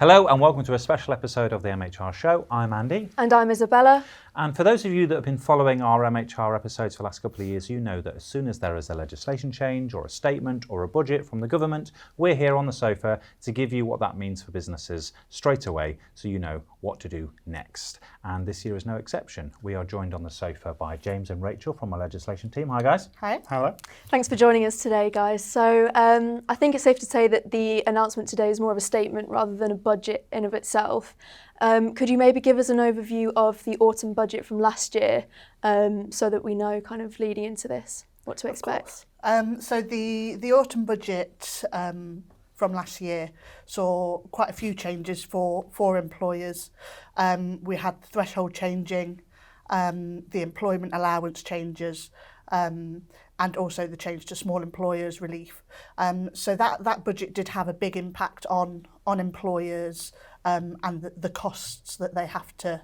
Hello and welcome to a special episode of the MHR show. I'm Andy. And I'm Isabella. And for those of you that have been following our MHR episodes for the last couple of years, you know that as soon as there is a legislation change or a statement or a budget from the government, we're here on the sofa to give you what that means for businesses straight away so you know what to do next. And this year is no exception. We are joined on the sofa by James and Rachel from our legislation team. Hi guys. Hi. Hello. Thanks for joining us today, guys. So I think it's safe to say that the announcement today is more of a statement rather than a budget in of itself. Could you maybe give us an overview of the autumn budget from last year so that we know kind of leading into this what to expect? So the autumn budget from last year saw quite a few changes for employers. We had the threshold changing, the employment allowance changes, and also the change to small employers relief. So that budget did have a big impact on employers and the costs that they have to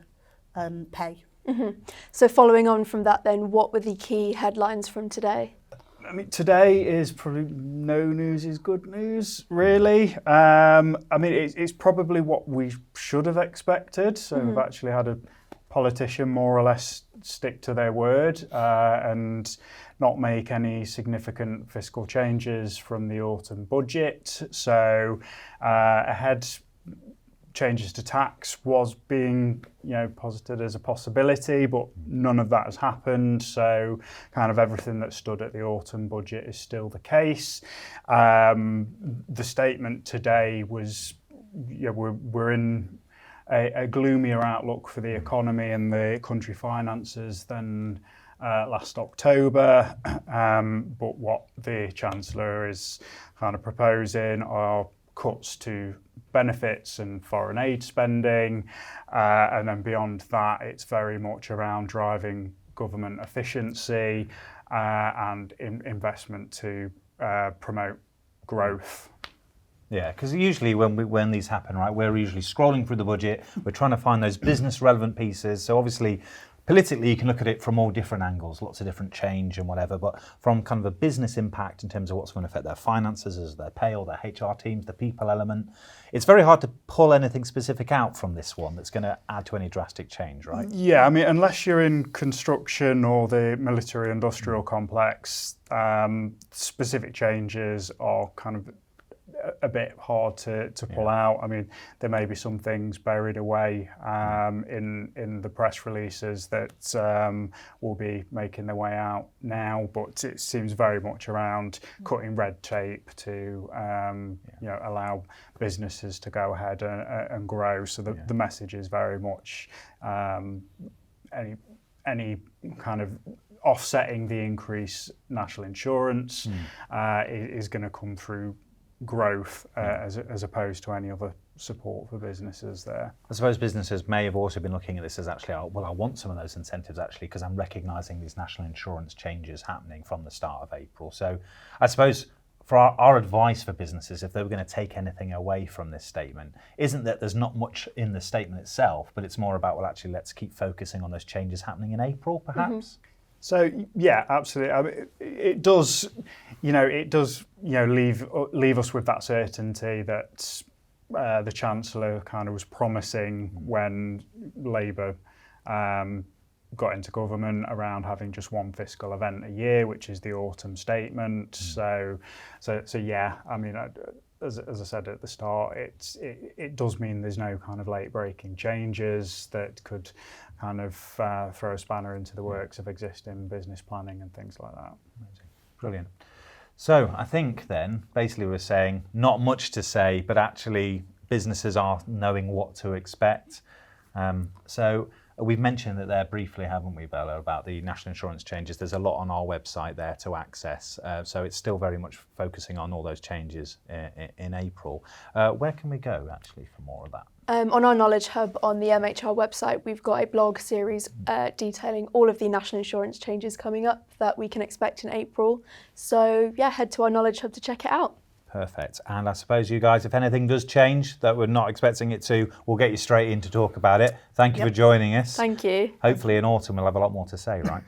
pay. Mm-hmm. So following on from that then, what were the key headlines from today? I mean, today is probably no news is good news, really. I mean, it's probably what we should have expected. So we've actually had a politician more or less stick to their word and not make any significant fiscal changes from the autumn budget. So ahead, changes to tax was being, posited as a possibility, but none of that has happened. So kind of everything that stood at the autumn budget is still the case. The statement today was, we're in a gloomier outlook for the economy and the country finances than last October. But what the Chancellor is kind of proposing are cuts to benefits and foreign aid spending, and then beyond that it's very much around driving government efficiency and investment to promote growth. Yeah, because usually when these happen, right, we're usually scrolling through the budget, we're trying to find those business relevant pieces. So obviously politically, you can look at it from all different angles, lots of different change and whatever, but from kind of a business impact in terms of what's going to affect their finances, as their pay or their HR teams, the people element, it's very hard to pull anything specific out from this one that's going to add to any drastic change, right? Yeah, I mean, unless you're in construction or the military industrial complex, specific changes are kind of a bit hard to pull out. I mean, there may be some things buried away in the press releases that will be making their way out now, but it seems very much around cutting red tape to allow businesses to go ahead and grow. So the message is very much any kind of offsetting the increased national insurance is going to come through growth as opposed to any other support for businesses there. I suppose businesses may have also been looking at this as actually, I want some of those incentives actually because I'm recognising these national insurance changes happening from the start of April. So I suppose for our advice for businesses, if they were going to take anything away from this statement, isn't that there's not much in the statement itself, but it's more about, actually let's keep focusing on those changes happening in April perhaps? Mm-hmm. So yeah, absolutely. I mean, it does leave us with that certainty that the Chancellor kind of was promising when Labour got into government around having just one fiscal event a year, which is the autumn statement. So yeah, I mean, as I said at the start, it does mean there's no kind of late breaking changes that could kind of throw a spanner into the works of existing business planning and things like that. Amazing. Brilliant. So I think then basically we're saying not much to say, but actually businesses are knowing what to expect. So we've mentioned that there briefly, haven't we, Bella, about the national insurance changes. There's a lot on our website there to access. So it's still very much focusing on all those changes in April. Where can we go actually for more of that? On our Knowledge Hub on the MHR website, we've got a blog series detailing all of the national insurance changes coming up that we can expect in April. So yeah, head to our Knowledge Hub to check it out. Perfect. And I suppose you guys, if anything does change that we're not expecting it to, we'll get you straight in to talk about it. Thank you for joining us. Thank you. Hopefully in autumn we'll have a lot more to say, right?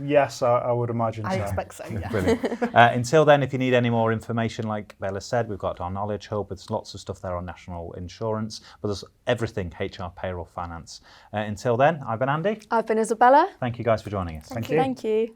Yes, I would imagine I so. expect so, yeah. Brilliant. Until then, if you need any more information, like Bella said, we've got our Knowledge Hub. There's lots of stuff there on national insurance, but there's everything HR, payroll, finance. Until then, I've been Andy. I've been Isabella. Thank you guys for joining us. Thank you. Thank you.